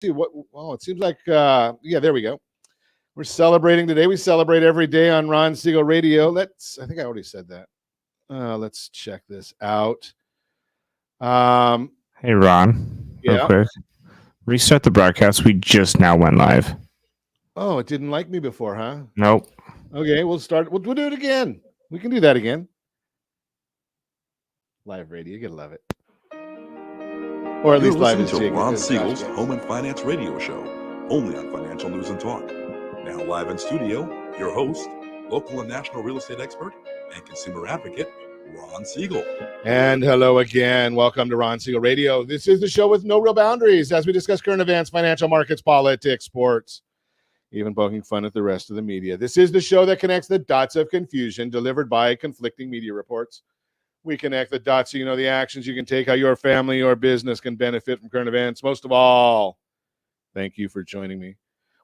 see what. Oh, it seems like yeah, there we go. We're celebrating today. We celebrate every day on Ron Siegel Radio. I think I already said that. Let's check this out. Um, Hey, Ron, real yeah. quick. Restart the broadcast. We just now went live. Oh, it didn't like me before, huh? Nope. Okay, we'll start. We'll do it again. We can do that again. Live radio, you gotta love it. Or at You're least live listening is to Ron Josh Siegel's goes. Home and Finance Radio Show, only on Financial News and Talk. Now live in studio, your host, local and national real estate expert and consumer advocate, Ron Siegel. And hello again. Welcome to Ron Siegel Radio. This is the show with no real boundaries as we discuss current events, financial markets, politics, sports, even poking fun at the rest of the media. This is the show that connects the dots of confusion delivered by conflicting media reports. We connect the dots so you know the actions you can take, how your family or business can benefit from current events. Most of all, thank you for joining me.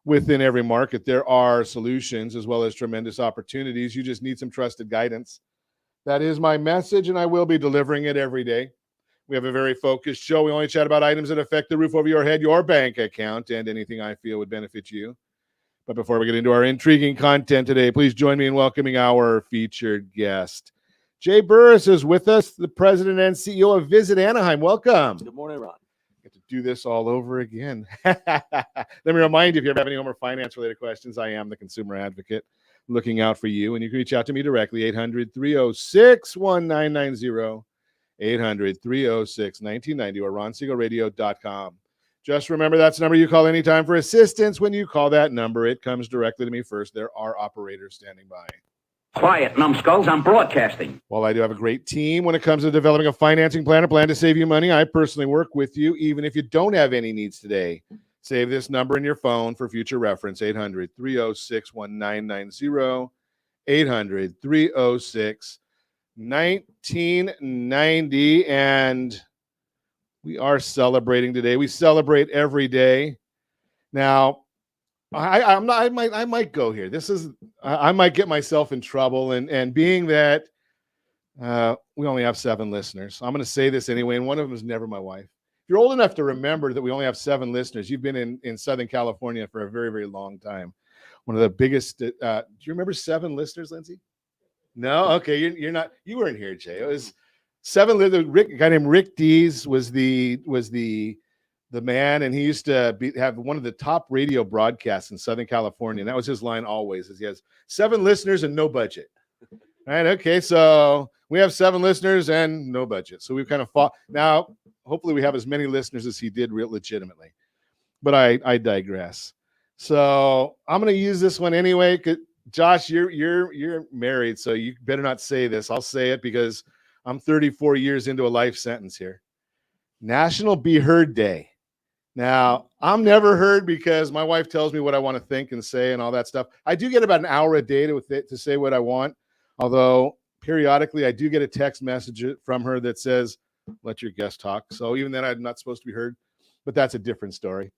Within every market, there are solutions as well as tremendous opportunities. You just need some trusted guidance. That is my message, and I will be delivering it every day. We have a very focused show. We only chat about items that affect the roof over your head, your bank account, and anything I feel would benefit you. But before we get into our intriguing content today, please join me in welcoming our featured guest. Jay Burress is with us, the president and CEO of Visit Anaheim. Welcome. Good morning, Ron. Get to do this all over again. Let me remind you, if you ever have any home or finance-related questions, I am the consumer advocate looking out for you, and you can reach out to me directly, 800-306-1990, 800-306-1990, or ronsiegelradio.com. Just remember that's the number you call anytime for assistance. When you call that number, it comes directly to me first. There are operators standing by. Quiet, numbskulls, I'm broadcasting. While I do have a great team when it comes to developing a financing plan, a plan to save you money, I personally work with you even if you don't have any needs today. Save this number in your phone for future reference, 800-306-1990, 800-306-1990. And we are celebrating today. We celebrate every day. Now, I might go here. I might get myself in trouble, and being that we only have 7 listeners, I'm going to say this anyway, and one of them is never my wife. If you're old enough to remember that we only have 7 listeners, you've been in Southern California for a very, very long time. One of the biggest. Do you remember 7 listeners, Lindsay? No, okay, you're not. You weren't here, Jay. It was 7. A guy named Rick Dees was the man, and he used to have one of the top radio broadcasts in Southern California. And that was his line always, is he has 7 listeners and no budget. Right? Okay, so we have 7 listeners and no budget. So we've kind of fought. Now, hopefully we have as many listeners as he did legitimately. But I digress. So I'm going to use this one anyway. Josh, you're married, so you better not say this. I'll say it because I'm 34 years into a life sentence here. National Be Heard Day. Now, I'm never heard because my wife tells me what I want to think and say and all that stuff. I do get about an hour a day to say what I want, although periodically I do get a text message from her that says, let your guest talk. So even then, I'm not supposed to be heard, but that's a different story.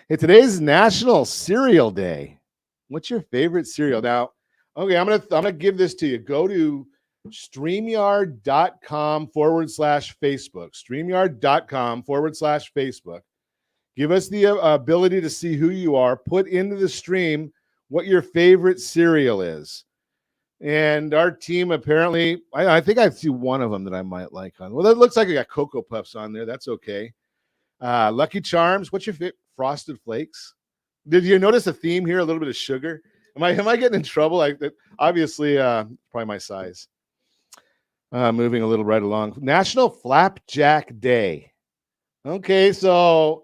Hey, today's National Cereal Day. What's your favorite cereal? Now, okay, I'm gonna give this to you. Go to StreamYard.com/Facebook. StreamYard.com/Facebook. Give us the ability to see who you are. Put into the stream what your favorite cereal is. And our team apparently, I think I see one of them that I might like on. Well, that looks like I got Cocoa Puffs on there. That's okay. Lucky Charms. What's your favorite? Frosted Flakes. Did you notice a theme here? A little bit of sugar. Am I getting in trouble? Obviously, probably my size. Moving a little right along. National Flapjack Day. Okay, so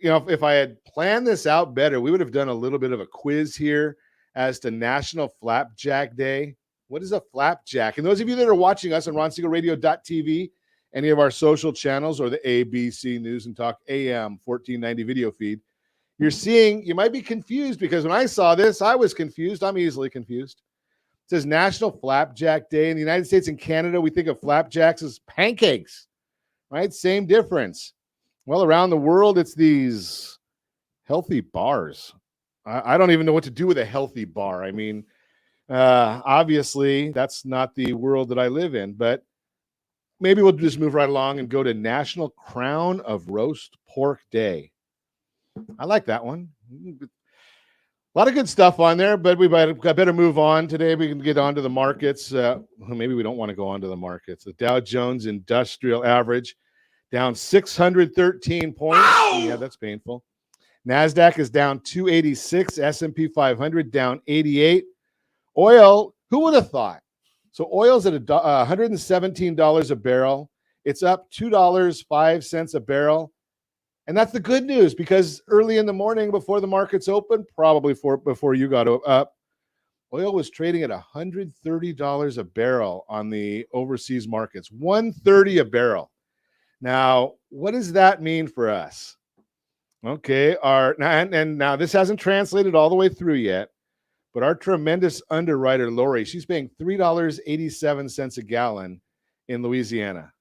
if I had planned this out better, we would have done a little bit of a quiz here as to National Flapjack Day. What is a flapjack? And those of you that are watching us on ronsiegelradio.tv, any of our social channels, or the ABC News and Talk AM 1490 video feed, you might be confused because when I saw this, I was confused. I'm easily confused. It says National Flapjack Day. In the United States and Canada, we think of flapjacks as pancakes, right? Same difference. Well, around the world, it's these healthy bars. I don't even know what to do with a healthy bar. I mean, obviously, that's not the world that I live in, but maybe we'll just move right along and go to National Crown of Roast Pork Day. I like that one. A lot of good stuff on there, but we better move on today. We can get on to the markets. Maybe we don't want to go on to the markets. The Dow Jones Industrial Average down 613 points. Ow! Yeah, that's painful. NASDAQ is down 286. S&P 500 down 88. Oil, who would have thought? So oil's at $117 a barrel. It's up $2.05 a barrel. And that's the good news, because early in the morning before the markets opened, probably before you got up, oil was trading at $130 a barrel on the overseas markets. $130 a barrel. Now, what does that mean for us? Okay, now this hasn't translated all the way through yet, but our tremendous underwriter, Lori, she's paying $3.87 a gallon in Louisiana.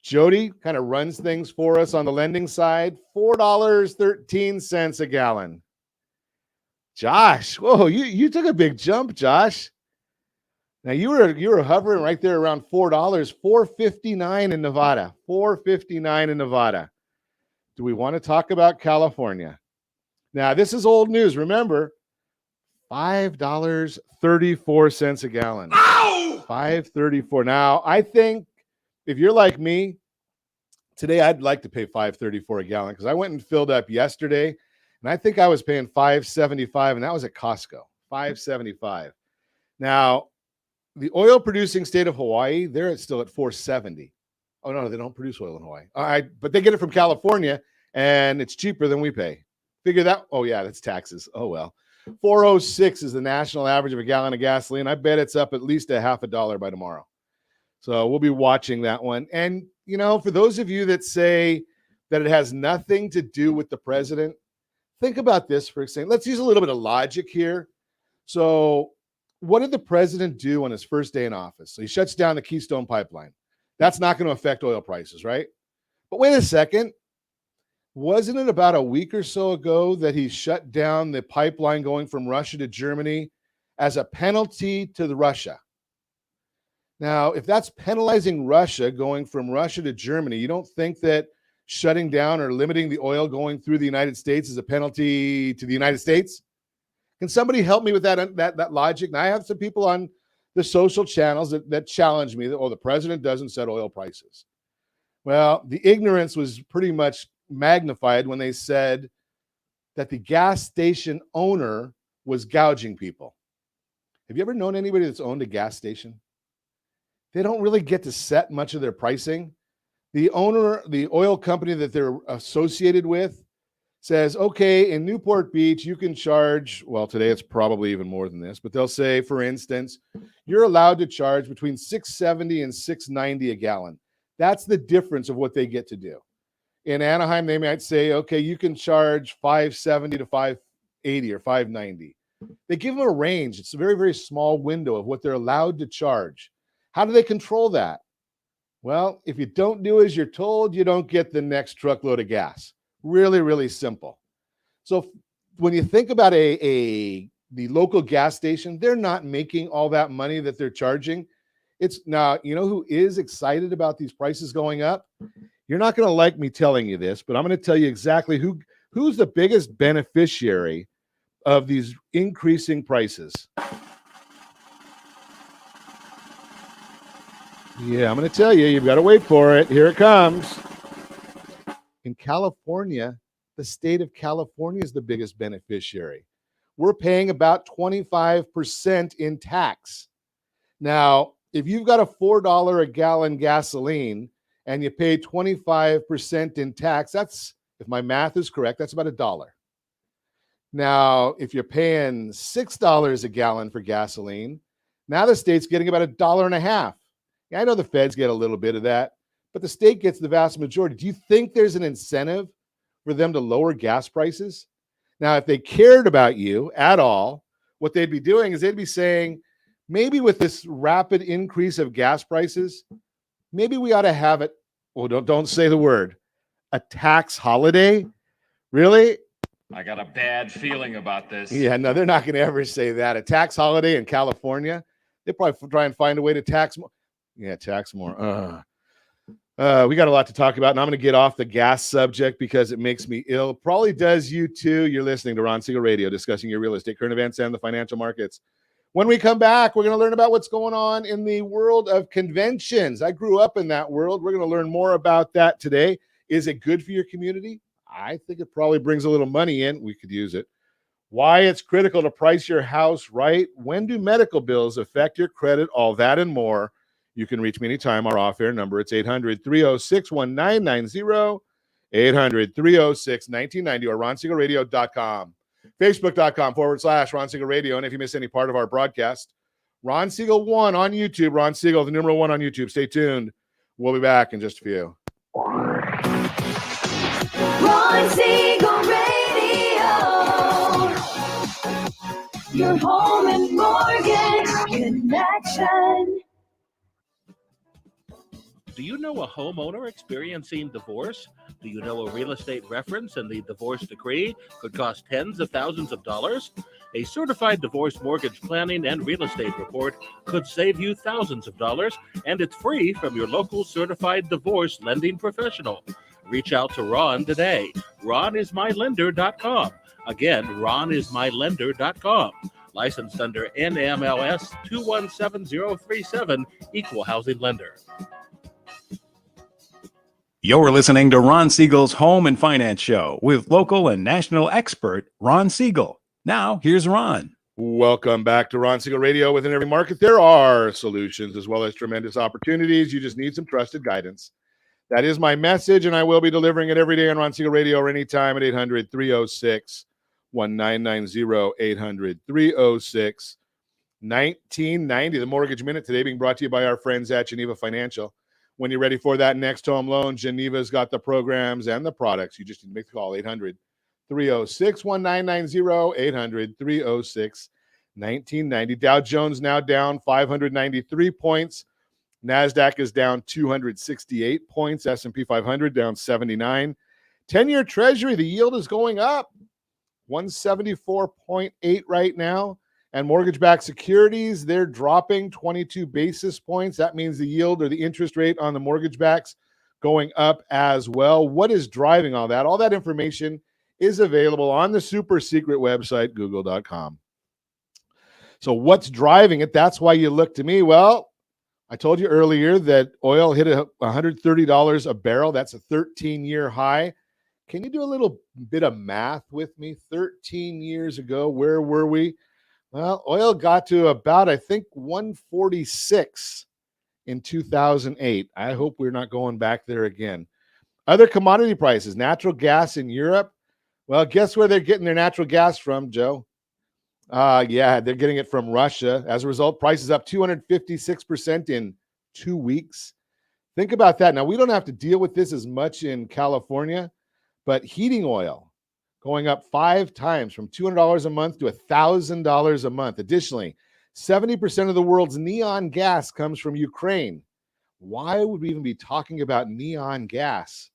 Jody kind of runs things for us on the lending side, $4.13 a gallon. Josh, whoa, you took a big jump, Josh. Now you were hovering right there around $4, $4.59 in Nevada, $4.59 in Nevada. Do we want to talk about California? Now, this is old news. Remember, $5.34 a gallon. Ow! $5.34. Now, I think if you're like me, today I'd like to pay $5.34 a gallon, because I went and filled up yesterday, and I think I was paying $5.75, and that was at Costco, $5.75. Now, the oil-producing state of Hawaii, they're still at $4.70. Oh, no, they don't produce oil in Hawaii. But they get it from California, and it's cheaper than we pay. Figure that. Oh, yeah, that's taxes. Oh, well. $4.06 is the national average of a gallon of gasoline. I bet it's up at least $0.50 by tomorrow. So we'll be watching that one. And, you know, for those of you that say that it has nothing to do with the president, think about this for a second. Let's use a little bit of logic here. So what did the president do on his first day in office? So he shuts down the Keystone Pipeline. That's not going to affect oil prices, right? But wait a second. Wasn't it about a week or so ago that he shut down the pipeline going from Russia to Germany as a penalty to Russia? Now, if that's penalizing Russia going from Russia to Germany, you don't think that shutting down or limiting the oil going through the United States is a penalty to the United States? Can somebody help me with that logic? Now, I have some people on the social channels that challenge me that, the president doesn't set oil prices. Well, the ignorance was pretty much magnified when they said that the gas station owner was gouging people. Have you ever known anybody that's owned a gas station? They don't really get to set much of their pricing. The owner, the oil company that they're associated with, says, okay, in Newport Beach, you can charge, well, today it's probably even more than this, but they'll say, for instance, you're allowed to charge between $6.70 and $6.90 a gallon. That's the difference of what they get to do. In Anaheim, they might say, okay, you can charge $5.70 to $5.80 or $5.90. They give them a range. It's a very, very small window of what they're allowed to charge. How do they control that? Well, if you don't do as you're told, you don't get the next truckload of gas. Really, really simple. So when you think about the local gas station, they're not making all that money that they're charging. It's now, you know who is excited about these prices going up? You're not going to like me telling you this, but I'm going to tell you exactly who's the biggest beneficiary of these increasing prices. Yeah, I'm going to tell you. You've got to wait for it. Here it comes. In California, the state of California is the biggest beneficiary. We're paying about 25% in tax. Now, if you've got a $4 a gallon gasoline and you pay 25% in tax, that's, if my math is correct, that's about $1. Now, if you're paying $6 a gallon for gasoline, now the state's getting about $1.50. Yeah, I know the feds get a little bit of that, but the state gets the vast majority. Do you think there's an incentive for them to lower gas prices? Now, if they cared about you at all, what they'd be doing is they'd be saying, maybe with this rapid increase of gas prices, maybe we ought to have it, well, don't say the word, a tax holiday? Really? I got a bad feeling about this. Yeah, no, they're not going to ever say that. A tax holiday in California, they probably try and find a way to tax more. Yeah, tax more. We got a lot to talk about, and I'm going to get off the gas subject because it makes me ill. Probably does you too. You're listening to Ron Siegel Radio, discussing your real estate, current events, and the financial markets. When we come back, we're going to learn about what's going on in the world of conventions. I grew up in that world. We're going to learn more about that today. Is it good for your community? I think it probably brings a little money in. We could use it. Why it's critical to price your house right. When do medical bills affect your credit? All that and more. You can reach me anytime. Our off-air number, it's 800-306-1990, 800-306-1990, or ronsiegelradio.com. Facebook.com/Ron Siegel Radio. And if you miss any part of our broadcast, Ron Siegel 1 on YouTube. Ron Siegel, the numeral 1 on YouTube. Stay tuned. We'll be back in just a few. Ron Siegel Radio, your home and mortgage connection. Do you know a homeowner experiencing divorce? Do you know a real estate reference and the divorce decree could cost tens of thousands of dollars? A certified divorce mortgage planning and real estate report could save you thousands of dollars, and it's free from your local certified divorce lending professional. Reach out to Ron today. RonIsMyLender.com. Again, RonIsMyLender.com. Licensed under NMLS 217037, Equal Housing Lender. You're listening to Ron Siegel's Home and Finance Show with local and national expert Ron Siegel. Now, here's Ron. Welcome back to Ron Siegel Radio. Within every market, there are solutions as well as tremendous opportunities. You just need some trusted guidance. That is my message, and I will be delivering it every day on Ron Siegel Radio or anytime at 800-306-1990, 800-306-1990. The Mortgage Minute today being brought to you by our friends at Geneva Financial. When you're ready for that next home loan, Geneva's got the programs and the products. You just need to make the call, 800-306-1990, 800-306-1990. Dow Jones now down 593 points. NASDAQ is down 268 points. S&P 500 down 79. 10-year Treasury, the yield is going up. 174.8 right now. And mortgage-backed securities, they're dropping 22 basis points. That means the yield or the interest rate on the mortgage backs going up as well. What is driving all that? All that information is available on the super secret website, google.com. So what's driving it? That's why you look to me. Well, I told you earlier that oil hit $130 a barrel. That's a 13-year high. Can you do a little bit of math with me? 13 years ago, where were we? Well, oil got to about, I think, 146 in 2008. I hope we're not going back there again. Other commodity prices, natural gas in Europe. Well, guess where they're getting their natural gas from, Joe? Yeah, they're getting it from Russia. As a result, prices up 256% in 2 weeks. Think about that. Now, we don't have to deal with this as much in California, but heating oil going up 5 times from $200 a month to $1,000 a month. Additionally, 70% of the world's neon gas comes from Ukraine. Why would we even be talking about neon gas?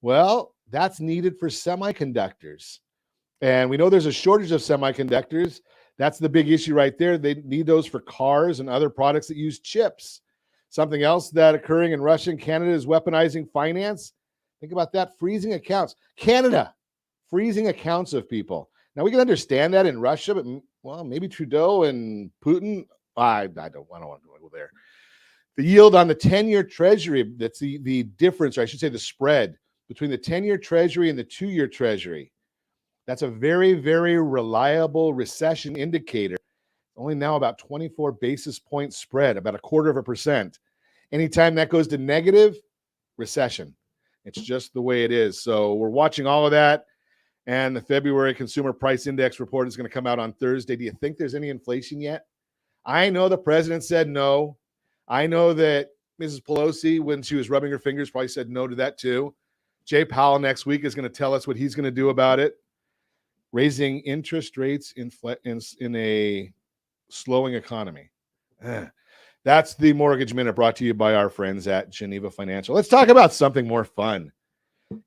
Well, that's needed for semiconductors. And we know there's a shortage of semiconductors. That's the big issue right there. They need those for cars and other products that use chips. Something else that occurring in Russia and Canada is weaponizing finance. Think about that, freezing accounts. Canada, freezing accounts of people. Now, we can understand that in Russia, but, well, maybe Trudeau and Putin, I don't want to go there. The yield on the 10-year Treasury, that's the difference, or I should say the spread between the 10-year Treasury and the 2-year Treasury. That's a very, very reliable recession indicator. Only now about 24 basis point spread, about 0.25%. Anytime that goes to negative, recession. It's just the way it is. So we're watching all of that. And the February Consumer Price Index report is going to come out on Thursday. Do you think there's any inflation yet? I know the president said no. I know that Mrs. Pelosi, when she was rubbing her fingers, probably said no to that too. Jay Powell next week is going to tell us what he's going to do about it. Raising interest rates in a slowing economy. That's the Mortgage Minute brought to you by our friends at Geneva Financial. Let's talk about something more fun.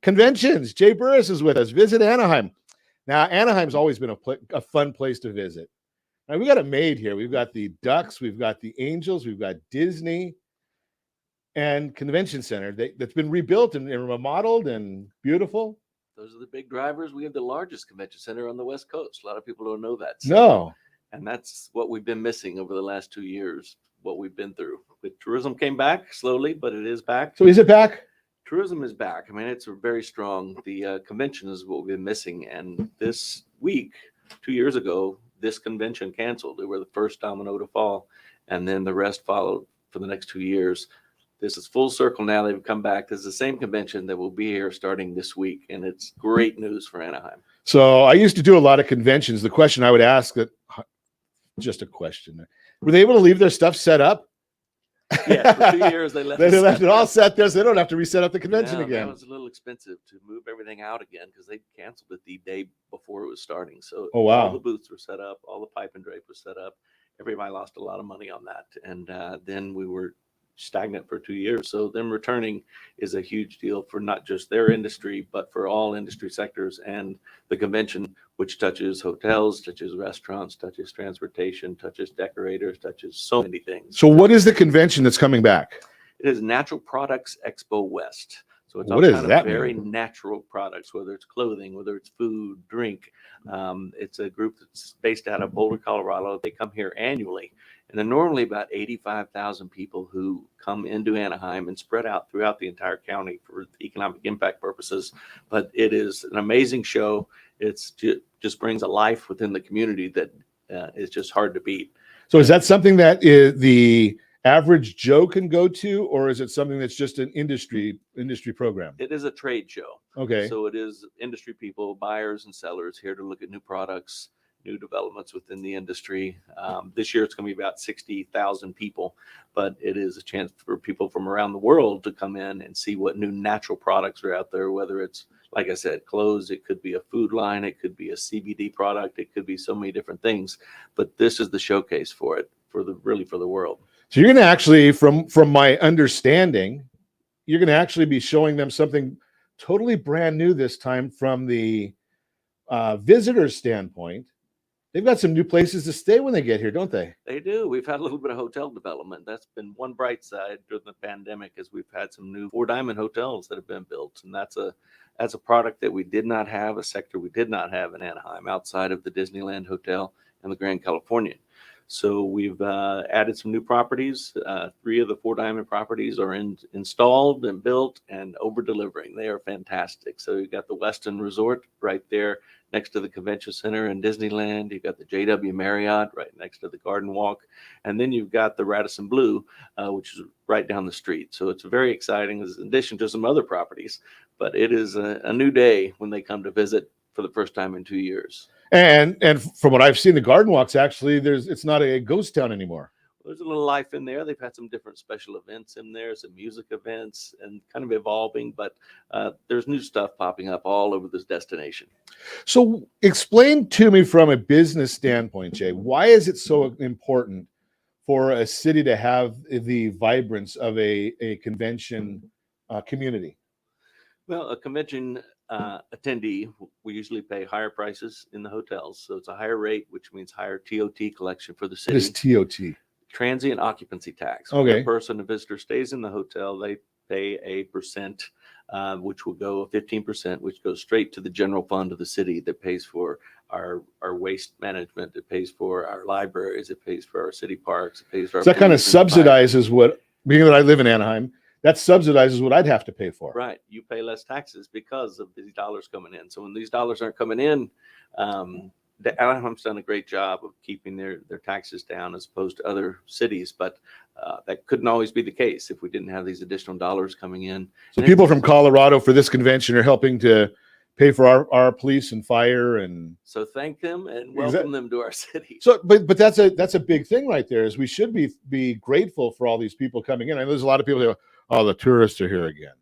Conventions. Jay Burress is with us. Visit Anaheim. Now, Anaheim's always been a fun place to visit. Now, we got it made here. We've got the Ducks. We've got the Angels. We've got Disney. and Convention Center that's been rebuilt and remodeled and beautiful. Those are the big drivers. We have the largest convention center on the West Coast. A lot of people don't know that. So, No. and that's what we've been missing over the last 2 years, what we've been through. But tourism came back slowly, but it is back. So is it back? Tourism is back. I mean, it's very strong. The convention is what we've been missing. And this week, 2 years ago, this convention canceled. They were the first domino to fall. And then the rest followed for the next 2 years. This is full circle now. They've come back. This is the same convention that will be here starting this week. And it's great news for Anaheim. So I used to do a lot of conventions. The question I would ask just a question. Were they able to leave their stuff set up? Yes, for 2 years they left. They left it all set there, so they don't have to reset up the convention No, again. That was a little expensive to move everything out again because they canceled it the day before it was starting. So Oh, wow. all the booths were set up, all the pipe and drape was set up. Everybody lost a lot of money on that, and then we were stagnant for 2 years. So them returning is a huge deal for not just their industry, but for all industry sectors. And the convention, which touches hotels, touches restaurants, touches transportation, touches decorators, touches so many things. So what is the convention that's coming back? It is Natural Products Expo West. So it's all What does kind of that very mean? natural products, whether it's clothing, whether it's food, drink. It's a group that's based out of Boulder, Colorado. They come here annually. And there are normally about 85,000 people who come into Anaheim and spread out throughout the entire county for economic impact purposes. But it is an amazing show. It's just brings a life within the community that is just hard to beat. So is that something that the average Joe can go to, or is it something that's just an industry program? It is a trade show. Okay. So it is industry people, buyers and sellers here to look at new products, new developments within the industry. This year it's going to be about 60,000 people, but it is a chance for people from around the world to come in and see what new natural products are out there, whether it's, like I said, clothes, it could be a food line, it could be a CBD product, it could be so many different things. But this is the showcase for it, for the world. So you're going to actually, from my understanding, you're going to actually be showing them something totally brand new this time from the visitor standpoint. They've got some new places to stay when they get here, don't they? They do. We've had a little bit of hotel development. That's been one bright side during the pandemic, as we've had some new Four Diamond hotels that have been built. And that's a product that we did not have, a sector we did not have in Anaheim outside of the Disneyland Hotel and the Grand Californian. So we've added some new properties. 3 of the Four Diamond properties are installed and built and over delivering. They are fantastic. So you've got the Westin Resort right there next to the Convention Center in Disneyland. You've got the JW Marriott right next to the Garden Walk. And then you've got the Radisson Blu, which is right down the street. So it's very exciting, in addition to some other properties. But it is a new day when they come to visit for the first time in 2 years. And from what I've seen, the Garden Walks actually, it's not a ghost town anymore. There's a little life in there. They've had some different special events in there, some music events, and kind of evolving. But there's new stuff popping up all over this destination. So explain to me from a business standpoint, Jay, why is it so important for a city to have the vibrance of a convention community? Well, a convention attendee, we usually pay higher prices in the hotels. So it's a higher rate, which means higher TOT collection for the What is city. TOT? Transient occupancy tax. Okay. When a person, a visitor stays in the hotel, they pay a percent, which will go 15%, which goes straight to the general fund of the city that pays for our waste management. It pays for our libraries. It pays for our city parks. It pays for our So that kind of police and fire. subsidizes what, being that I live in Anaheim, that subsidizes what I'd have to pay for. Right. You pay less taxes because of these dollars coming in. So when these dollars aren't coming in, the Anaheim's done a great job of keeping their taxes down as opposed to other cities. But that couldn't always be the case if we didn't have these additional dollars coming in. So And people from Colorado for this convention are helping to pay for our police and fire and So thank them and welcome them to our city. so but that's a big thing right there, is we should be grateful for all these people coming in. I know there's a lot of people who go, oh, the tourists are here again.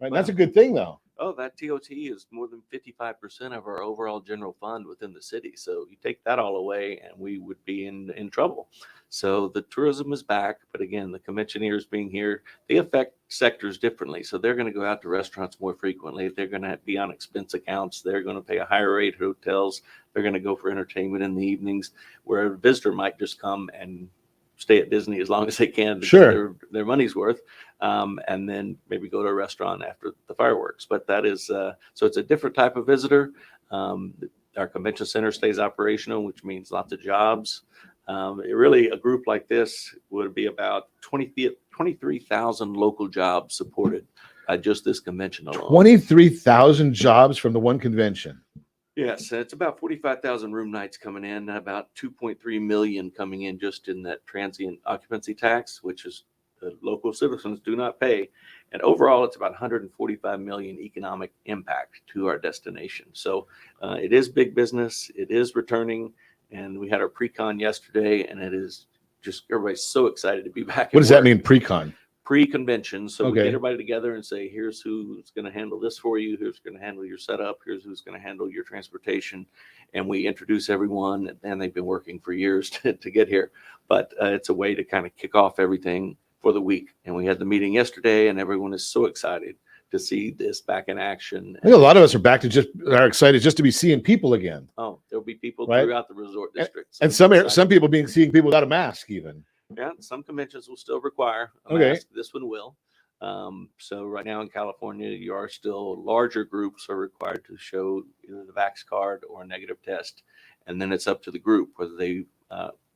Right? And that's a good thing though. Oh, that TOT is more than 55% of our overall general fund within the city. So you take that all away and we would be in trouble. So the tourism is back. But again, the conventioneers being here, they affect sectors differently. So they're going to go out to restaurants more frequently. They're going to be on expense accounts. They're going to pay a higher rate at hotels. They're going to go for entertainment in the evenings, where a visitor might just come and stay at Disney as long as they can to Sure. get their money's worth. and then maybe go to a restaurant after the fireworks. But that is, so it's a different type of visitor. Our convention center stays operational, which means lots of jobs. Really, a group like this would be about 23,000 local jobs supported by just this convention alone. 23,000 jobs from the one convention. Yes, it's about 45,000 room nights coming in, and about 2.3 million coming in just in that transient occupancy tax, which is the local citizens do not pay. And overall, it's about 145 million economic impact to our destination. So it is big business. It is returning. And we had our pre-con yesterday, and it is just everybody's so excited to be back. What does that mean, pre-con? Pre-convention. So we Okay. get everybody together and say, here's who's going to handle this for you. Here's going to handle your setup. Here's who's going to handle your transportation. And we introduce everyone, and they've been working for years to get here. But it's a way to kind of kick off everything for the week. And we had the meeting yesterday, and everyone is so excited to see this back in action. I think a lot of us are excited just to be seeing people again. Oh, there'll be people Right. throughout the resort district. And So some it's exciting. people seeing people without a mask even. Yeah, some conventions will still require a Okay. mask. This one will. So right now in California, you are still larger groups are required to show either the vax card or a negative test, and then it's up to the group whether they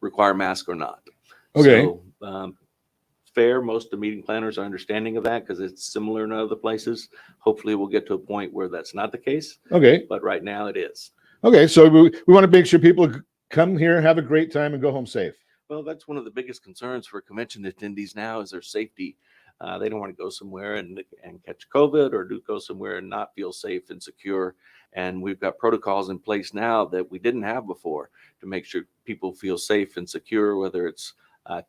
require a mask or not. Okay. So, fair. Most of the meeting planners are understanding of that because it's similar in other places. Hopefully, we'll get to a point where that's not the case, Okay. but right now it is. Okay. So we want to make sure people come here, have a great time, and go home safe. Well, that's one of the biggest concerns for convention attendees now is their safety. They don't want to go somewhere and catch COVID or go somewhere and not feel safe and secure. And we've got protocols in place now that we didn't have before to make sure people feel safe and secure, whether it's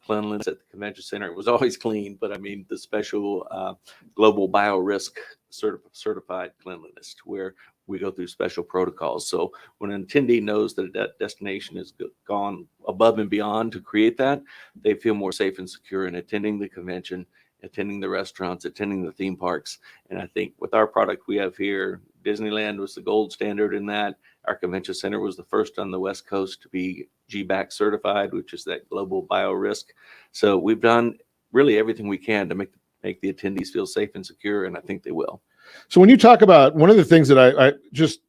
cleanliness at the convention center. It was always clean, but I mean the special global biorisk certified cleanliness where we go through special protocols. So when an attendee knows that that destination has gone above and beyond to create that, they feel more safe and secure in attending the convention, attending the restaurants, attending the theme parks. And I think with our product we have here, Disneyland was the gold standard in that. Our convention center was the first on the West Coast to be GBAC certified, which is that global biorisk. So we've done really everything we can to make the attendees feel safe and secure, and I think they will. So when you talk about one of the things that I just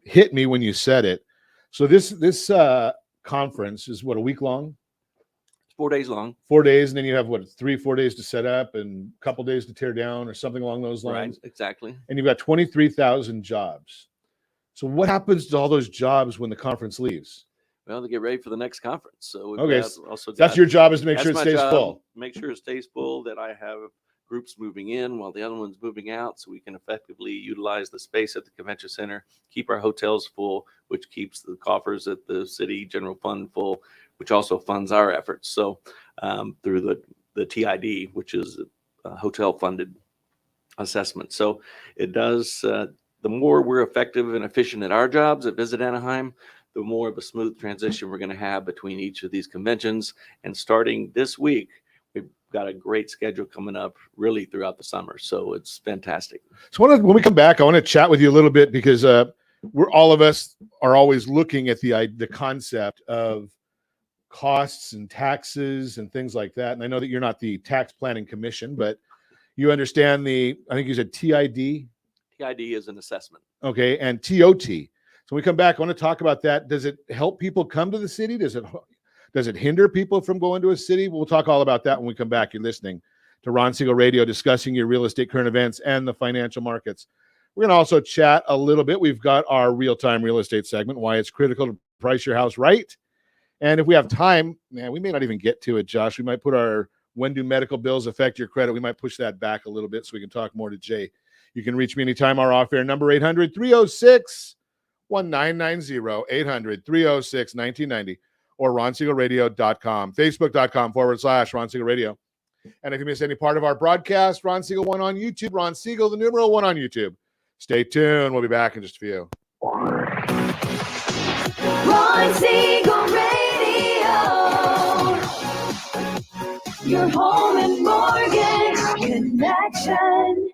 hit me when you said it. So this conference is what, a week long? 4 days long. 4 days, and then you have what, 3-4 days to set up and a couple days to tear down or something along those lines. Right, exactly. And you've got 23,000 jobs. So what happens to all those jobs when the conference leaves? Well, they get ready for the next conference. So we've Okay, also that's got- your job, is to make that's sure it my stays job, full. Make sure it stays full, that I have groups moving in while the other one's moving out, so we can effectively utilize the space at the convention center, keep our hotels full, which keeps the coffers at the city general fund full, which also funds our efforts. So through the TID, which is a hotel funded assessment. So it does, the more we're effective and efficient at our jobs at Visit Anaheim, the more of a smooth transition we're going to have between each of these conventions. And starting this week, we've got a great schedule coming up really throughout the summer. So it's fantastic. So when we come back, I want to chat with you a little bit because all of us are always looking at the concept of costs and taxes and things like that. And I know that you're not the tax planning commission, but you understand I think you said TID. TID is an assessment. Okay. And TOT. So when we come back, I want to talk about that. Does it help people come to the city? Does it hinder people from going to a city? We'll talk all about that when we come back. You're listening to Ron Siegel Radio, discussing your real estate current events and the financial markets. We're going to also chat a little bit. We've got our real-time real estate segment, why it's critical to price your house right. And if we have time, man, we may not even get to it, Josh. We might put our when do medical bills affect your credit? We might push that back a little bit so we can talk more to Jay. You can reach me anytime. Our off-air number, 800-306-1990, 800-306-1990, or ronsiegelradio.com, facebook.com/Ron Siegel Radio. And if you miss any part of our broadcast, Ron Siegel 1 on YouTube, Ron Siegel, the numeral 1 on YouTube. Stay tuned. We'll be back in just a few. Ron Siegel Radio. Your home and mortgage connection.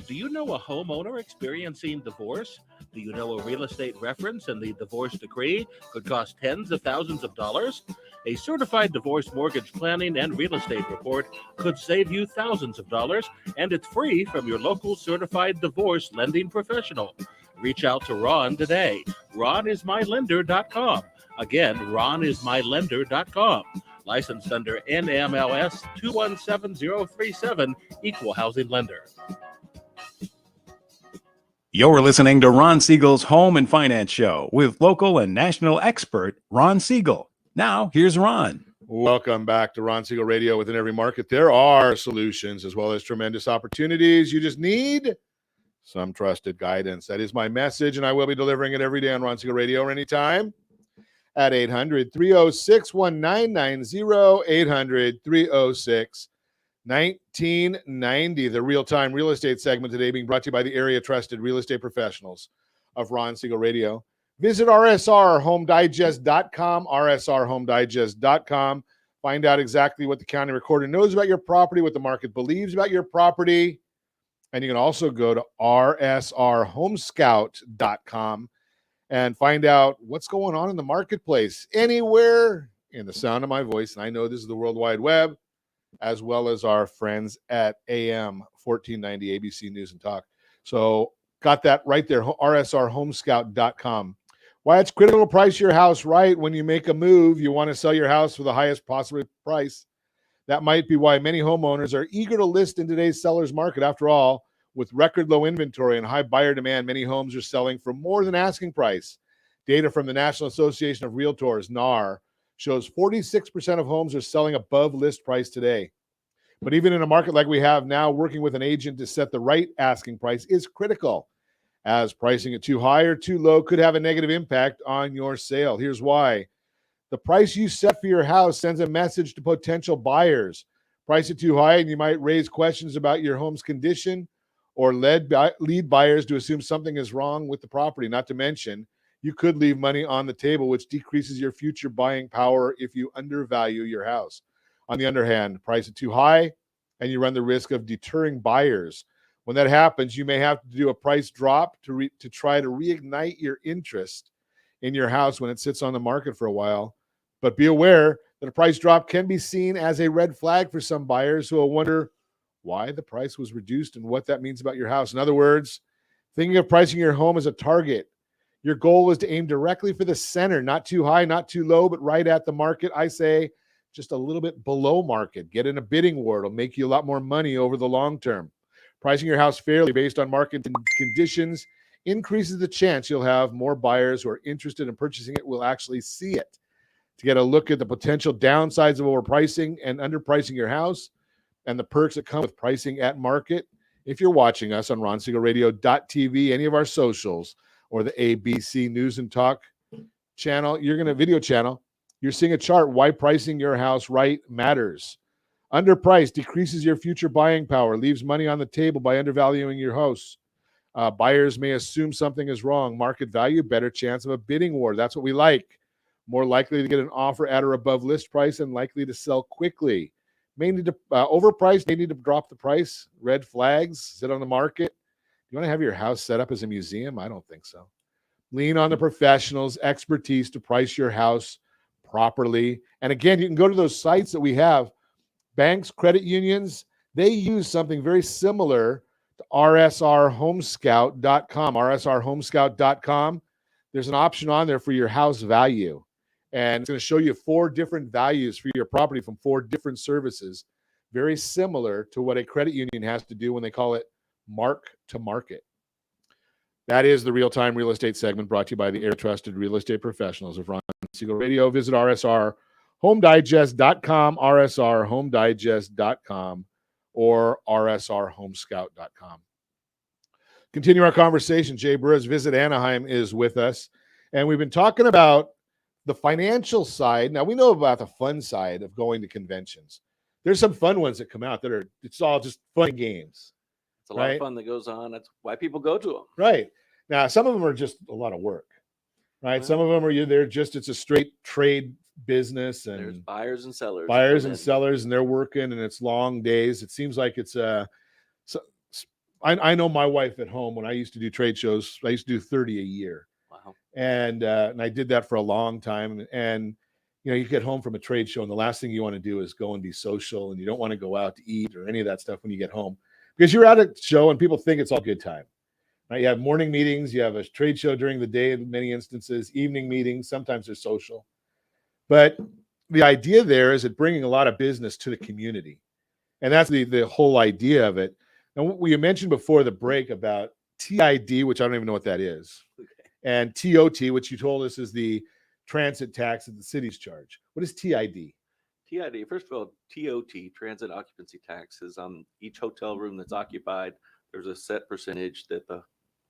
Do you know a homeowner experiencing divorce? Do you know a real estate reference and the divorce decree could cost tens of thousands of dollars? A certified divorce mortgage planning and real estate report could save you thousands of dollars, and it's free from your local certified divorce lending professional. Reach out to Ron today. RonIsMyLender.com. Again, RonIsMyLender.com. Licensed under NMLS 217037, Equal Housing Lender. You're listening to Ron Siegel's Home and Finance Show with local and national expert Ron Siegel. Now, here's Ron. Welcome back to Ron Siegel Radio. Within every market, there are solutions as well as tremendous opportunities. You just need some trusted guidance. That is my message, and I will be delivering it every day on Ron Siegel Radio or anytime at 800-306-1990, 800-306-1990. The real-time real estate segment today being brought to you by the area trusted real estate professionals of Ron Siegel Radio. Visit rsrhomedigest.com, rsrhomedigest.com. Find out exactly what the county recorder knows about your property, what the market believes about your property. And you can also go to rsrhomescout.com and find out what's going on in the marketplace anywhere in the sound of my voice. And I know this is the World Wide Web, as well as our friends at AM 1490 ABC News and Talk. So got that right there, rsrhomescout.com. Why it's critical to price your house right when you make a move. You want to sell your house for the highest possible price. That might be why many homeowners are eager to list in today's seller's market. After all, with record low inventory and high buyer demand, many homes are selling for more than asking price. Data from the National Association of Realtors, NAR, shows 46% of homes are selling above list price today. But even in a market like we have now, working with an agent to set the right asking price is critical, as pricing it too high or too low could have a negative impact on your sale. Here's why. The price you set for your house sends a message to potential buyers. Price it too high and you might raise questions about your home's condition or lead buyers to assume something is wrong with the property. Not to mention, you could leave money on the table, which decreases your future buying power if you undervalue your house. On the other hand, price it too high and you run the risk of deterring buyers. When that happens, you may have to do a price drop to try to reignite your interest in your house when it sits on the market for a while. But be aware that a price drop can be seen as a red flag for some buyers who will wonder why the price was reduced and what that means about your house. In other words, thinking of pricing your home as a target, your goal is to aim directly for the center, not too high, not too low, but right at the market. I say just a little bit below market. Get in a bidding war. It'll make you a lot more money over the long term. Pricing your house fairly based on market conditions increases the chance you'll have more buyers who are interested in purchasing it will actually see it. To get a look at the potential downsides of overpricing and underpricing your house and the perks that come with pricing at market, if you're watching us on RonSiegelRadio.tv, any of our socials, or the ABC News and Talk channel, video channel, you're seeing a chart why pricing your house right matters. Underpriced decreases your future buying power, leaves money on the table by undervaluing your house. Buyers may assume something is wrong. Market value, better chance of a bidding war. That's what we like. More likely to get an offer at or above list price and likely to sell quickly. May need to overpriced, may need to drop the price. Red flags, sit on the market. You want to have your house set up as a museum? I don't think so. Lean on the professionals' expertise to price your house properly. And again, you can go to those sites that we have. Banks, credit unions, they use something very similar to rsrhomescout.com. rsrhomescout.com. There's an option on there for your house value. And it's going to show you 4 different values for your property from 4 different services, very similar to what a credit union has to do when they call it mark to market. That is the real-time real estate segment brought to you by the air-trusted real estate professionals of Ron Siegel Radio. Visit rsrhomedigest.com, rsrhomedigest.com, or rsrhomescout.com. Continue our conversation. Jay Burress, Visit Anaheim, is with us. And we've been talking about the financial side. Now, we know about the fun side of going to conventions. There's some fun ones that come out that are, it's all just fun games. It's a lot of fun that goes on. That's why people go to them. Right. Now, some of them are just a lot of work, right? Well, some of them are, they're just, it's a straight trade business. And there's buyers and sellers. Buyers and sellers, and they're working, and it's long days. It seems like it's I know my wife at home, when I used to do trade shows, I used to do 30 a year. Wow. And I did that for a long time. And, you get home from a trade show and the last thing you want to do is go and be social, and you don't want to go out to eat or any of that stuff when you get home, because you're at a show and people think it's all good time. Right? You have morning meetings, you have a trade show during the day in many instances, evening meetings, sometimes they're social. But the idea there is it bringing a lot of business to the community. And that's the whole idea of it. And we mentioned before the break about TID, which I don't even know what that is, and TOT, which you told us is the transit tax that the cities charge. What is TID? TID, first of all, TOT, transit occupancy tax, is on each hotel room that's occupied. There's a set percentage that the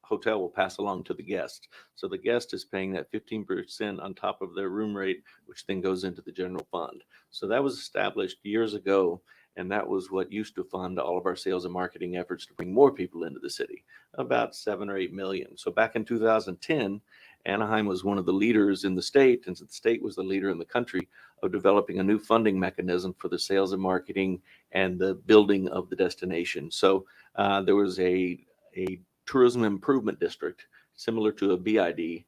hotel will pass along to the guest. So the guest is paying that 15% on top of their room rate, which then goes into the general fund. So that was established years ago, and that was what used to fund all of our sales and marketing efforts to bring more people into the city, about 7 or 8 million. So back in 2010, Anaheim was one of the leaders in the state, and the state was the leader in the country of developing a new funding mechanism for the sales and marketing and the building of the destination. So there was a tourism improvement district, similar to a BID,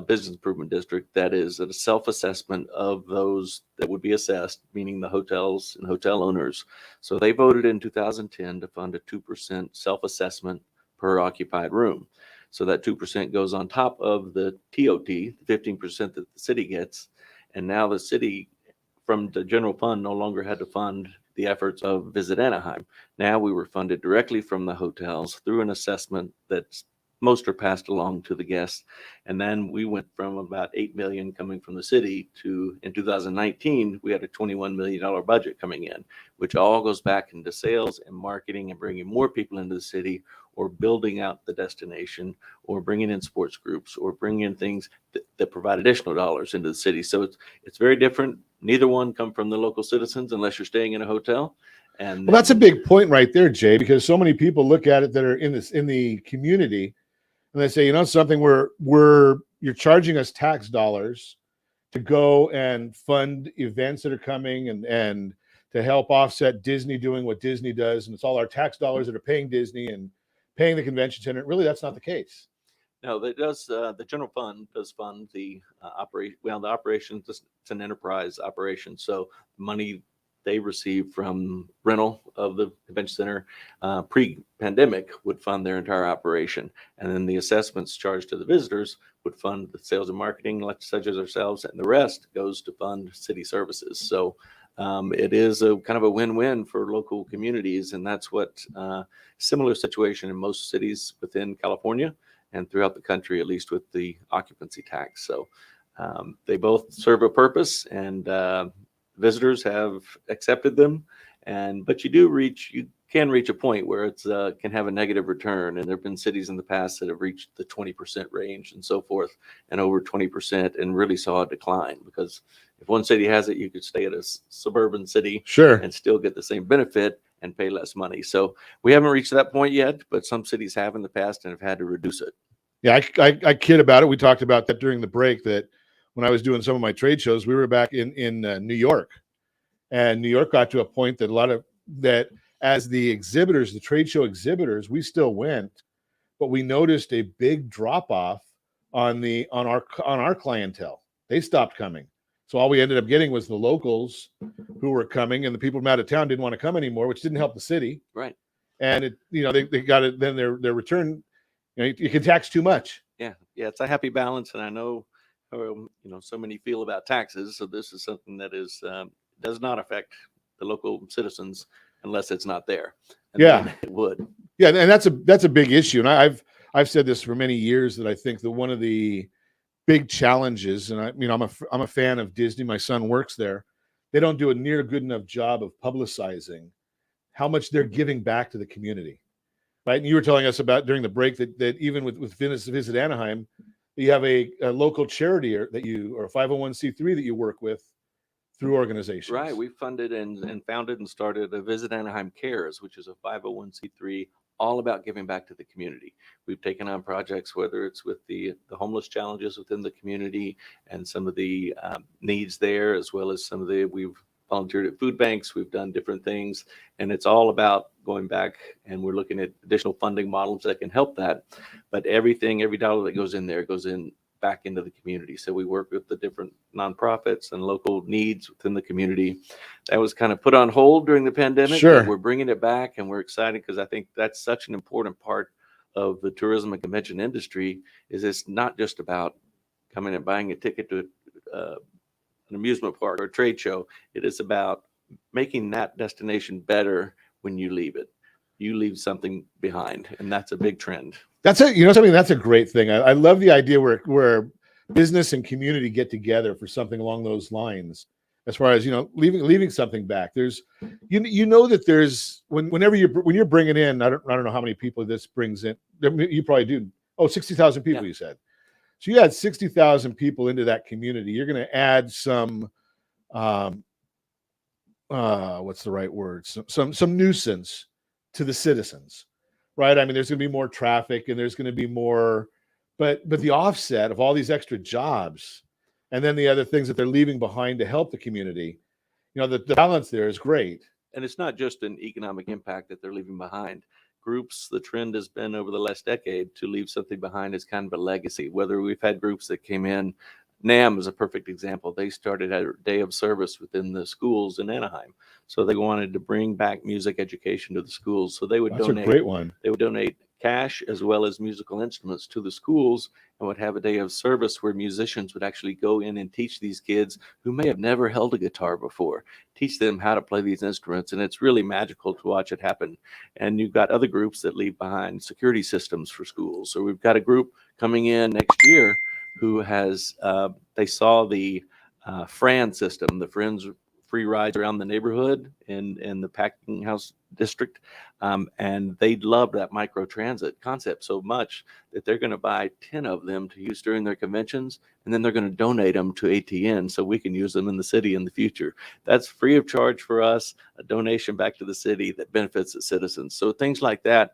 business improvement district, that is a self-assessment of those that would be assessed, meaning the hotels and hotel owners. So they voted in 2010 to fund a 2% self-assessment per occupied room. So that 2% goes on top of the TOT, the 15% that the city gets. And now the city, from the general fund, no longer had to fund the efforts of Visit Anaheim. Now we were funded directly from the hotels through an assessment that most are passed along to the guests. And then we went from about 8 million coming from the city to, in 2019, we had a $21 million budget coming in, which all goes back into sales and marketing and bringing more people into the city, or building out the destination, or bringing in sports groups, or bringing in things that provide additional dollars into the city. So it's very different. Neither one come from the local citizens unless you're staying in a hotel. And well, that's a big point right there, Jay, because so many people look at it that are in the community, and they say, something, you're charging us tax dollars to go and fund events that are coming and to help offset Disney doing what Disney does, and it's all our tax dollars that are paying Disney and paying the convention center. Really, that's not the case. No, that does. The general fund does fund the operation. Well, the operation, it's an enterprise operation, so money they receive from rental of the convention center pre-pandemic would fund their entire operation, and then the assessments charged to the visitors would fund the sales and marketing, such as ourselves, and the rest goes to fund city services. So it is a kind of a win-win for local communities, and that's what similar situation in most cities within California and throughout the country, at least with the occupancy tax. So they both serve a purpose, and visitors have accepted them. But you can reach a point where it's can have a negative return, and there have been cities in the past that have reached the 20% range and so forth, and over 20%, and really saw a decline, because if one city has it, you could stay at a suburban city, sure, and still get the same benefit and pay less money. So we haven't reached that point yet, but some cities have in the past and have had to reduce it. Yeah, I kid about it. We talked about that during the break, that when I was doing some of my trade shows, we were back in New York, and New York got to a point that as the exhibitors, the trade show exhibitors, we still went, but we noticed a big drop off on our clientele. They stopped coming. So all we ended up getting was the locals who were coming, and the people from out of town didn't want to come anymore, which didn't help the city. Right. And they got it. Then their return, you can tax too much. Yeah. It's a happy balance. And I know, so many feel about taxes. So this is something that does not affect the local citizens unless it's not there. And yeah, it would. Yeah. And that's a big issue. And I've said this for many years, that I think that one of the big challenges, and I'm a fan of Disney. My son works there. They don't do a near good enough job of publicizing how much they're giving back to the community, right? And you were telling us about during the break that even with Visit Anaheim, you have a local charity or a 501c3 that you work with through organizations. Right. We funded and founded and started a Visit Anaheim Cares, which is a 501c3 all about giving back to the community. We've taken on projects, whether it's with the homeless challenges within the community and some of the needs there, as well as we've volunteered at food banks. We've done different things, and it's all about going back, and we're looking at additional funding models that can help that. But every dollar that goes in there goes in back into the community. So we work with the different nonprofits and local needs within the community. That was kind of put on hold during the pandemic. Sure. But we're bringing it back, and we're excited because I think that's such an important part of the tourism and convention industry. Is it's not just about coming and buying a ticket to an amusement park or a trade show. It is about making that destination better when you leave it. You leave something behind, and that's a big trend. That's something that's a great thing. I love the idea where business and community get together for something along those lines. As far as leaving something back, there's that there's when you're bringing in, I don't know how many people this brings in. You probably do. 60,000 people, yeah. You said. So you add 60,000 people into that community. You're going to add some, what's the right word? Some nuisance to the citizens, right? I mean, there's going to be more traffic, and there's going to be more, but the offset of all these extra jobs, and then the other things that they're leaving behind to help the community, the balance there is great. And it's not just an economic impact that they're leaving behind. Groups, the trend has been over the last decade to leave something behind as kind of a legacy. Whether we've had groups that came in, NAM is a perfect example. They started a day of service within the schools in Anaheim. So they wanted to bring back music education to the schools. So they would donate. That's a great one. They would donate cash as well as musical instruments to the schools, and would have a day of service where musicians would actually go in and teach these kids who may have never held a guitar before, teach them how to play these instruments. And it's really magical to watch it happen. And you've got other groups that leave behind security systems for schools. So we've got a group coming in next year who has, they saw the FRAN system, the Friends Free Rides Around the Neighborhood in the Packing House District. And they love that micro transit concept so much that they're going to buy 10 of them to use during their conventions, and then they're going to donate them to ATN so we can use them in the city in the future. That's free of charge for us, a donation back to the city that benefits the citizens. So things like that,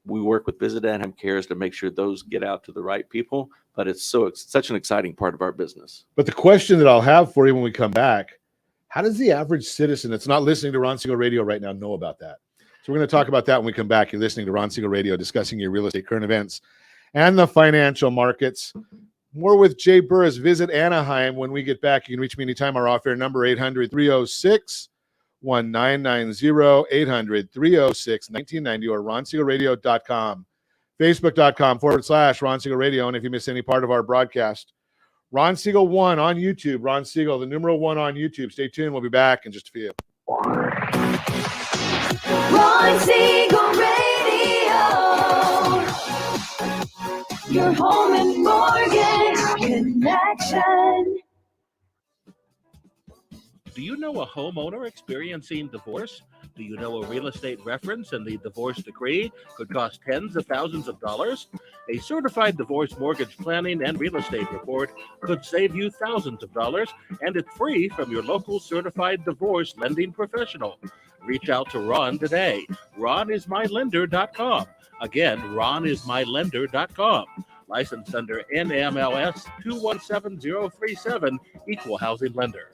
we work with Visit Anaheim Cares to make sure those get out to the right people, but it's such an exciting part of our business. But the question that I'll have for you when we come back, how does the average citizen that's not listening to Ron Siegel Radio right now know about that? So we're going to talk about that when we come back. You're listening to Ron Siegel Radio, discussing your real estate current events and the financial markets. More with Jay Burress. Visit Anaheim when we get back. You can reach me anytime. Our off-air number, 800-306-1990, 800-306-1990, or ronsiegelradio.com, facebook.com/Ron Siegel Radio. And if you miss any part of our broadcast, Ron Siegel 1 on YouTube. Ron Siegel, the numeral 1 on YouTube. Stay tuned. We'll be back in just a few. Ron Siegel Radio, your home and mortgage connection. Do you know a homeowner experiencing divorce? Do you know a real estate reference and the divorce decree could cost tens of thousands of dollars? A certified divorce mortgage planning and real estate report could save you thousands of dollars, and it's free from your local certified divorce lending professional. Reach out to Ron today. RonIsMyLender.com. Again, RonIsMyLender.com. Licensed under NMLS 217037, Equal Housing Lender.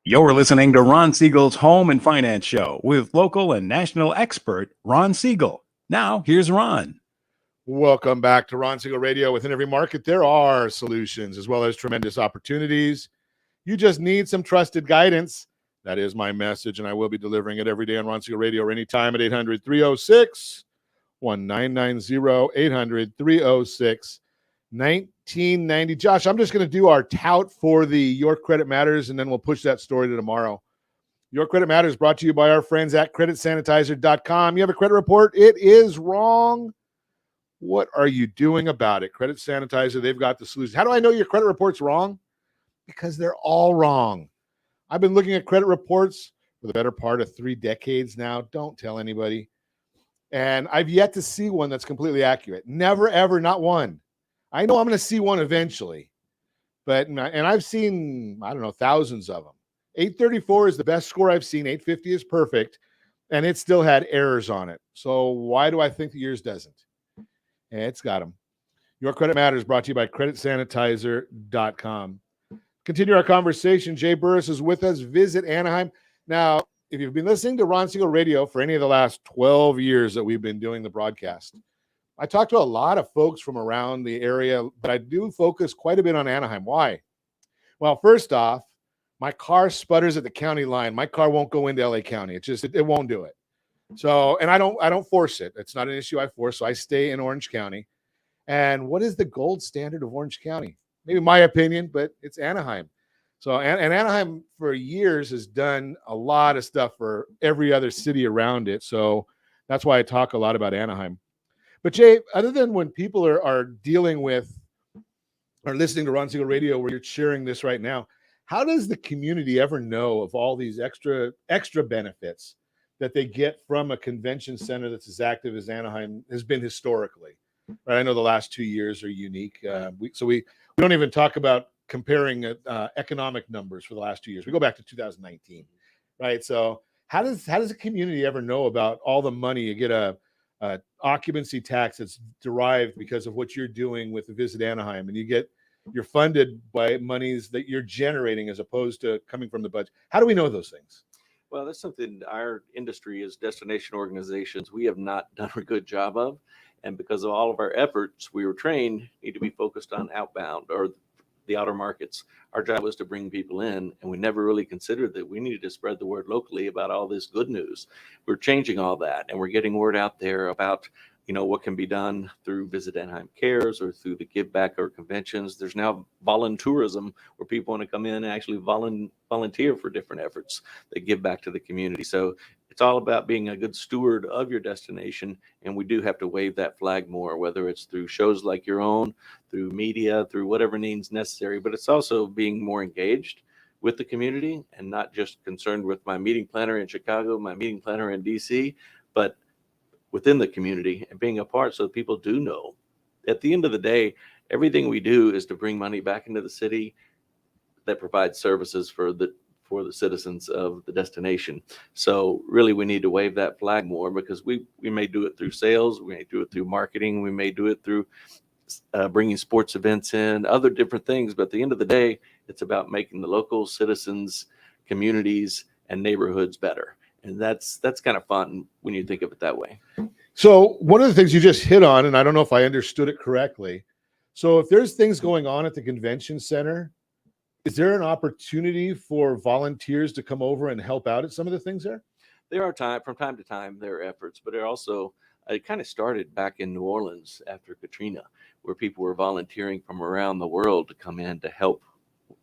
You're listening to Ron Siegel's Home and Finance Show with local and national expert Ron Siegel. Now, here's Ron. Welcome back to Ron Siegel Radio. Within every market, there are solutions as well as tremendous opportunities. You just need some trusted guidance. That is my message, and I will be delivering it every day on Ron Siegel Radio or anytime at 800-306-1990, 800-306-1990. Josh, I'm just going to do our tout for the Your Credit Matters, and then we'll push that story to tomorrow. Your Credit Matters brought to you by our friends at creditsanitizer.com. You have a credit report, it is wrong. What are you doing about it? Credit Sanitizer, they've got the solution. How do I know your credit report's wrong? Because they're all wrong. I've been looking at credit reports for the better part of 3 decades now. Don't tell anybody. And I've yet to see one that's completely accurate. Never, ever, not one. I know I'm going to see one eventually. And I've seen, I don't know, thousands of them. 834 is the best score I've seen. 850 is perfect. And it still had errors on it. So why do I think that yours doesn't? It's got them. Your Credit Matters brought to you by creditsanitizer.com. continue our conversation. Jay Burress is with us. Visit Anaheim. Now, if you've been listening to Ron Siegel Radio for any of the last 12 years that we've been doing the broadcast, I talked to a lot of folks from around the area, but I do focus quite a bit on Anaheim. Why? Well, first off, my car sputters at the county line. My car won't go into LA County. It won't do it. So, and I don't force it. It's not an issue I force. So I stay in Orange County. And what is the gold standard of Orange County? Maybe my opinion, but it's Anaheim. So, and Anaheim for years has done a lot of stuff for every other city around it. So that's why I talk a lot about Anaheim. But Jay, other than when people are dealing with or listening to Ron Siegel Radio, where you're sharing this right now, how does the community ever know of all these extra benefits that they get from a convention center that's as active as Anaheim has been historically? Right? I know the last 2 years are unique. We don't even talk about comparing economic numbers for the last 2 years. We go back to 2019, right? So how does the community ever know about all the money you get a occupancy tax that's derived because of what you're doing with the Visit Anaheim, and you're funded by monies that you're generating as opposed to coming from the budget? How do we know those things? Well, that's something our industry as destination organizations, we have not done a good job of. And because of all of our efforts, we were trained need to be focused on outbound or the outer markets. Our job was to bring people in, and we never really considered that we needed to spread the word locally about all this good news. We're changing all that, and we're getting word out there about, what can be done through Visit Anaheim Cares or through the Give Back or conventions. There's now voluntourism where people want to come in and actually volunteer for different efforts that give back to the community. So it's all about being a good steward of your destination, and we do have to wave that flag more, whether it's through shows like your own, through media, through whatever means necessary. But it's also being more engaged with the community and not just concerned with my meeting planner in Chicago, my meeting planner in DC, but within the community and being a part so people do know. At the end of the day, everything we do is to bring money back into the city that provides services for the citizens of the destination. So really we need to wave that flag more, because we may do it through sales, we may do it through marketing, we may do it through bringing sports events in, other different things. But at the end of the day, it's about making the local citizens, communities, and neighborhoods better. And that's kind of fun when you think of it that way. So one of the things you just hit on, and I don't know if I understood it correctly. So if there's things going on at the convention center, is there an opportunity for volunteers to come over and help out at some of the things there? There are from time to time, there are efforts, but it kind of started back in New Orleans after Katrina, where people were volunteering from around the world to come in to help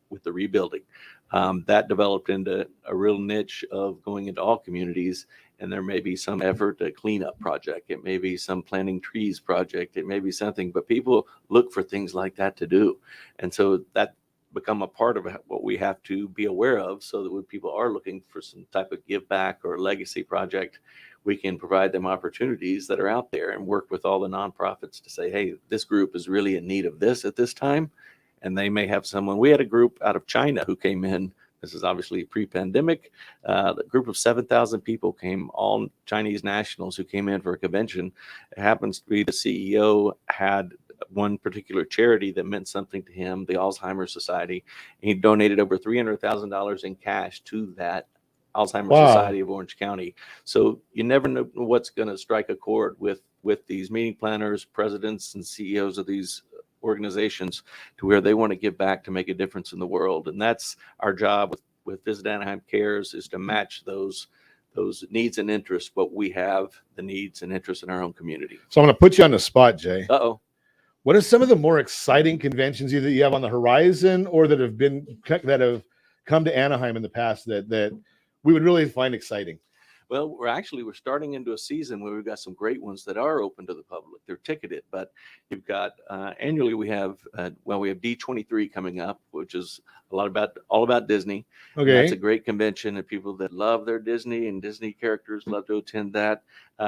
with the rebuilding. That developed into a real niche of going into all communities, and there may be some effort, a cleanup project. It may be some planting trees project. It may be something, but people look for things like that to do. And so that become a part of what we have to be aware of, so that when people are looking for some type of give back or legacy project, we can provide them opportunities that are out there and work with all the nonprofits to say, hey, this group is really in need of this at this time. And they may have someone. We had a group out of China who came in. This is obviously pre-pandemic. The group of 7,000 people came, all Chinese nationals who came in for a convention. It happens to be the CEO had one particular charity that meant something to him, the Alzheimer's Society. And he donated over $300,000 in cash to that Alzheimer's Society of Orange County. So you never know what's going to strike a chord with these meeting planners, presidents, and CEOs of these organizations, to where they want to give back to make a difference in the world. And that's our job with Visit Anaheim Cares, is to match those needs and interests, what we have, the needs and interests in our own community. So I'm going to put you on the spot, Jay. Uh-oh. What are some of the more exciting conventions either you have on the horizon or that have come to Anaheim in the past that we would really find exciting? Well, we're starting into a season where we've got some great ones that are open to the public. They're ticketed, but you've got annually we have D23 coming up, which is all about Disney. Okay, that's a great convention, and people that love their Disney and Disney characters love to attend that.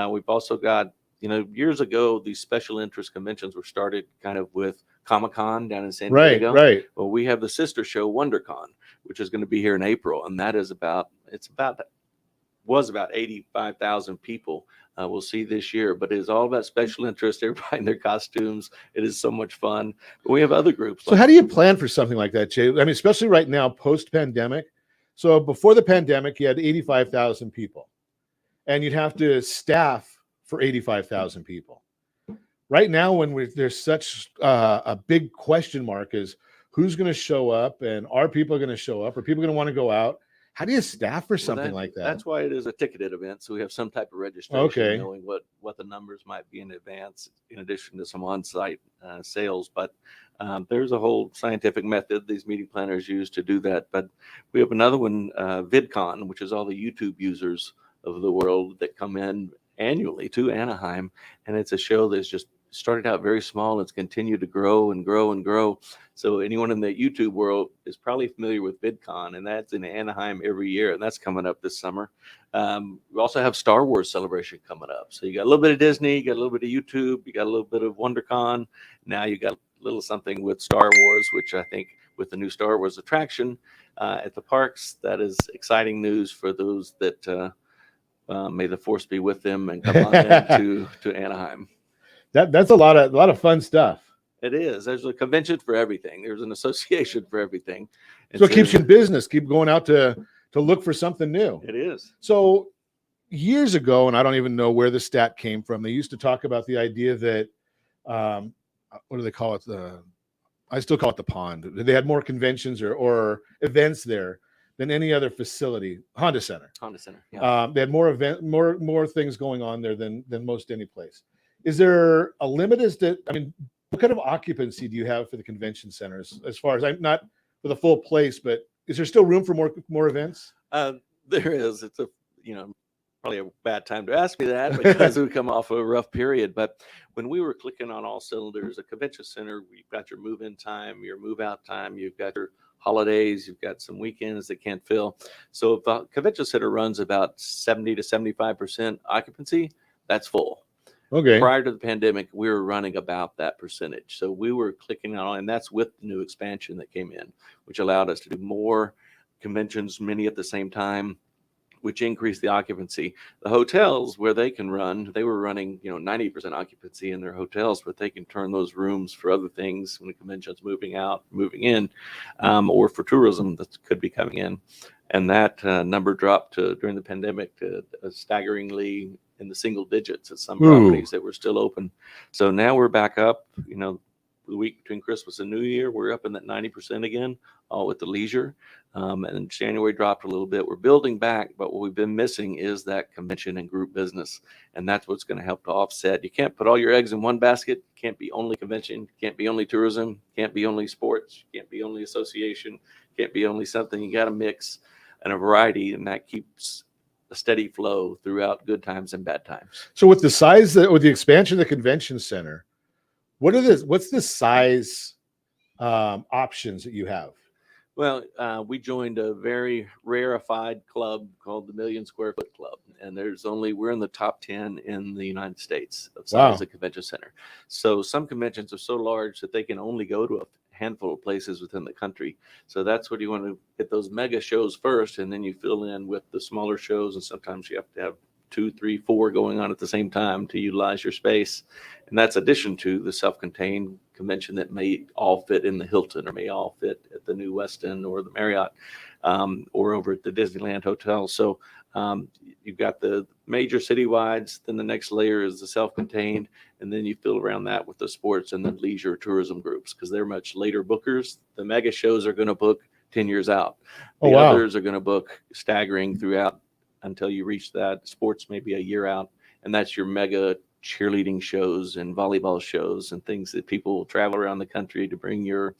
We've also got, years ago, these special interest conventions were started kind of with Comic-Con down in San Diego. Right. Well, we have the sister show WonderCon, which is going to be here in April, and that is was about 85,000 people we'll see this year. But it is all about special interest, everybody in their costumes. It is so much fun. But we have other groups. So how do you plan for something like that, Jay? I mean, especially right now, post-pandemic. So before the pandemic, you had 85,000 people, and you'd have to staff for 85,000 people. Right now, when there's such a big question mark is who's going to show up, and are people going to show up? Are people going to want to go out? How do you staff for something like that? That's why it is a ticketed event. So we have some type of registration, Okay. knowing what the numbers might be in advance, in addition to some on-site sales. But there's a whole scientific method these meeting planners use to do that. But we have another one, Vidcon, which is all the YouTube users of the world that come in annually to Anaheim. And it's a show that's just started out very small. It's continued to grow and grow and grow. So anyone in the YouTube world is probably familiar with VidCon, and that's in Anaheim every year, and that's coming up this summer. We also have Star Wars Celebration coming up. So you got a little bit of Disney, you got a little bit of YouTube, you got a little bit of WonderCon. Now you got a little something with Star Wars, which I think with the new Star Wars attraction at the parks, that is exciting news for those that may the force be with them and come on in to Anaheim. That's a lot of fun stuff. It is. There's a convention for everything. There's an association for everything. And So it keeps you in business. Keep going out to look for something new. It is. So years ago, and I don't even know where the stat came from, they used to talk about the idea that what do they call it? I still call it the pond. They had more conventions or events there than any other facility. Honda Center. Yeah. They had more things going on there than most any place. Is there a limit what kind of occupancy do you have for the convention centers? As far as I'm not for the full place, but is there still room for more events? There is. It's probably a bad time to ask me that because we come off a rough period. But when we were clicking on all cylinders, a convention center, you've got your move-in time, your move-out time, you've got your holidays, you've got some weekends that can't fill. So if a convention center runs about 70 to 75% occupancy, that's full. Okay. Prior to the pandemic, we were running about that percentage. So we were clicking on, and that's with the new expansion that came in, which allowed us to do more conventions, many at the same time, which increased the occupancy. The hotels where they can run, they were running, 90% occupancy in their hotels, but they can turn those rooms for other things when the convention's moving out, moving in, or for tourism that could be coming in. And that number dropped during the pandemic to staggeringly in the single digits at some properties that were still open. So now we're back up, the week between Christmas and New Year, we're up in that 90% again, all with the leisure. And January dropped a little bit. We're building back, but what we've been missing is that convention and group business. And that's what's going to help to offset. You can't put all your eggs in one basket. Can't be only convention, can't be only tourism, can't be only sports, can't be only association, can't be only something. You got to mix and a variety, and that keeps a steady flow throughout good times and bad times. So with the size with the expansion of the convention center, what's the size options that you have? Well, we joined a very rarefied club called the Million Square Foot Club, and we're in the top 10 in the United States of size of convention center. So some conventions are so large that they can only go to a handful of places within the country. So that's what you want to get those mega shows first, and then you fill in with the smaller shows, and sometimes you have to have 2, 3, 4 going on at the same time to utilize your space. And that's addition to the self-contained convention that may all fit in the Hilton or may all fit at the New Westin or the Marriott or over at the Disneyland Hotel. So you've got the major citywides, then the next layer is the self-contained, and then you fill around that with the sports and the leisure tourism groups because they're much later bookers. The mega shows are going to book 10 years out. The others are going to book staggering throughout until you reach that. Sports maybe a year out, and that's your mega cheerleading shows and volleyball shows and things that people will travel around the country to bring your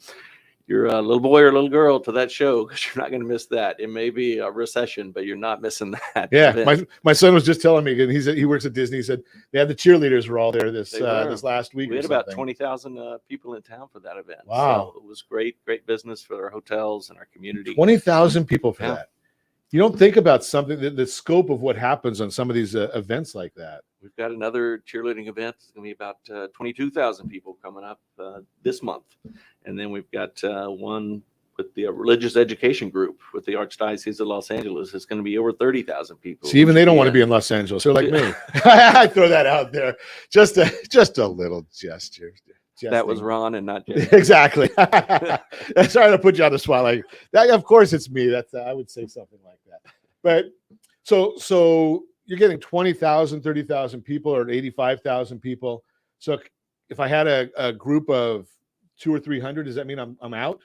little boy or little girl to that show because you're not going to miss that. It may be a recession, but you're not missing that. Yeah, my son was just telling me, and he works at Disney. He said they had the cheerleaders were all there this last week. We had about 20,000 people in town for that event. Wow, so it was great business for our hotels and our community. 20,000 people for that. You don't think about something the scope of what happens on some of these events like that. We've got another cheerleading event. It's going to be about 22,000 people coming up this month. And then we've got one the religious education group with the Archdiocese of Los Angeles. It's going to be over 30,000 people. See, even which they don't will want to be in Los Angeles. They're like me. I throw that out there. Just a little gesture. That was Ron and not Jay. Exactly. Sorry to put you on the spot. Like that, of course, it's me. That's I would say something like that. But so you're getting 20,000, 30,000 people, or 85,000 people. So if I had a group of 200 or 300, does that mean I'm out?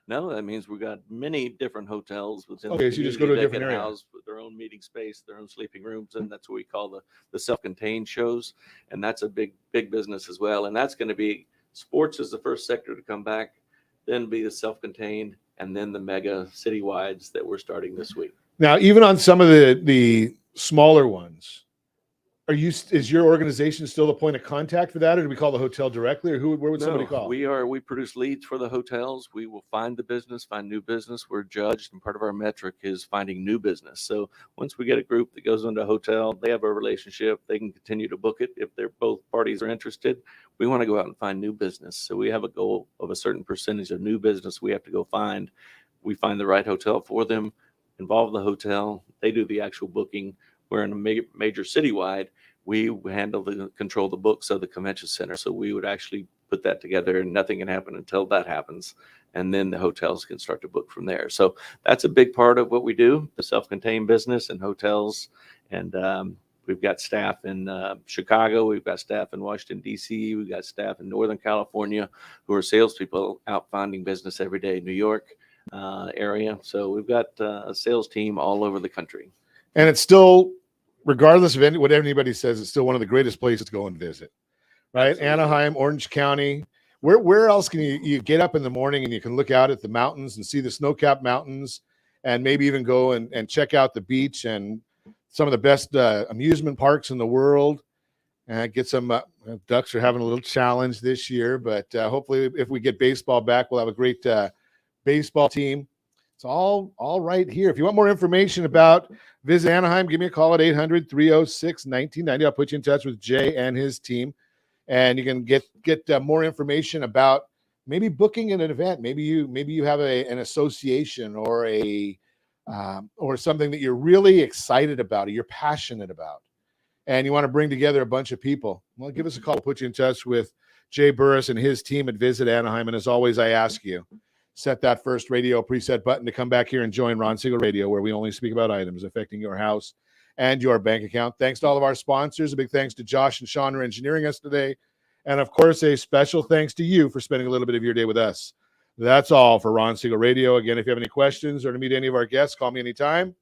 No, that means we've got many different hotels within Okay, the so you just go to a community that different can area. house with their own meeting space, their own sleeping rooms, and that's what we call the self-contained shows. And that's a big business as well. And that's going to be sports is the first sector to come back, then be the self-contained, and then the mega citywides that we're starting this week. Now, even on some of the smaller ones, is your organization still the point of contact for that, or do we call the hotel directly, or where would somebody call? We produce leads for the hotels. We will find the business, find new business. We're judged, and part of our metric is finding new business. So once we get a group that goes into a hotel, they have a relationship, they can continue to book it. If both parties are interested, we want to go out and find new business. So we have a goal of a certain percentage of new business we have to go find. We find the right hotel for them, involve the hotel, they do the actual booking. We're in a major citywide. We control the books of the convention center. So we would actually put that together, and nothing can happen until that happens. And then the hotels can start to book from there. So that's a big part of what we do, the self-contained business and hotels. And we've got staff in Chicago. We've got staff in Washington, D.C. We've got staff in Northern California who are salespeople out finding business every day, New York area. So we've got a sales team all over the country. And it's still, regardless of what anybody says, it's still one of the greatest places to go and visit, right? Absolutely. Anaheim, Orange County. Where else can you get up in the morning and you can look out at the mountains and see the snow-capped mountains, and maybe even go and check out the beach and some of the best amusement parks in the world, and get some Ducks are having a little challenge this year, but hopefully if we get baseball back, we'll have a great baseball team. It's all right here. If you want more information about Visit Anaheim, give me a call at 800-306-1990. I'll put you in touch with Jay and his team, and you can get more information about maybe booking an event. Maybe you have an association or or something that you're really excited about or you're passionate about, and you want to bring together a bunch of people. Well, give us a call. We'll put you in touch with Jay Burress and his team at Visit Anaheim. And as always, I ask you, set that first radio preset button to come back here and join Ron Siegel Radio, where we only speak about items affecting your house and your bank account. Thanks to all of our sponsors. A big thanks to Josh and Sean for engineering us today. And, of course, a special thanks to you for spending a little bit of your day with us. That's all for Ron Siegel Radio. Again, if you have any questions or to meet any of our guests, call me anytime.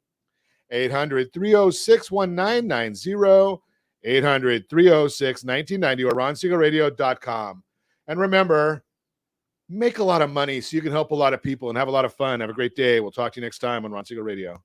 800-306-1990, 800-306-1990, or ronsiegelradio.com. And remember, make a lot of money so you can help a lot of people and have a lot of fun. Have a great day. We'll talk to you next time on Ron Siegel Radio.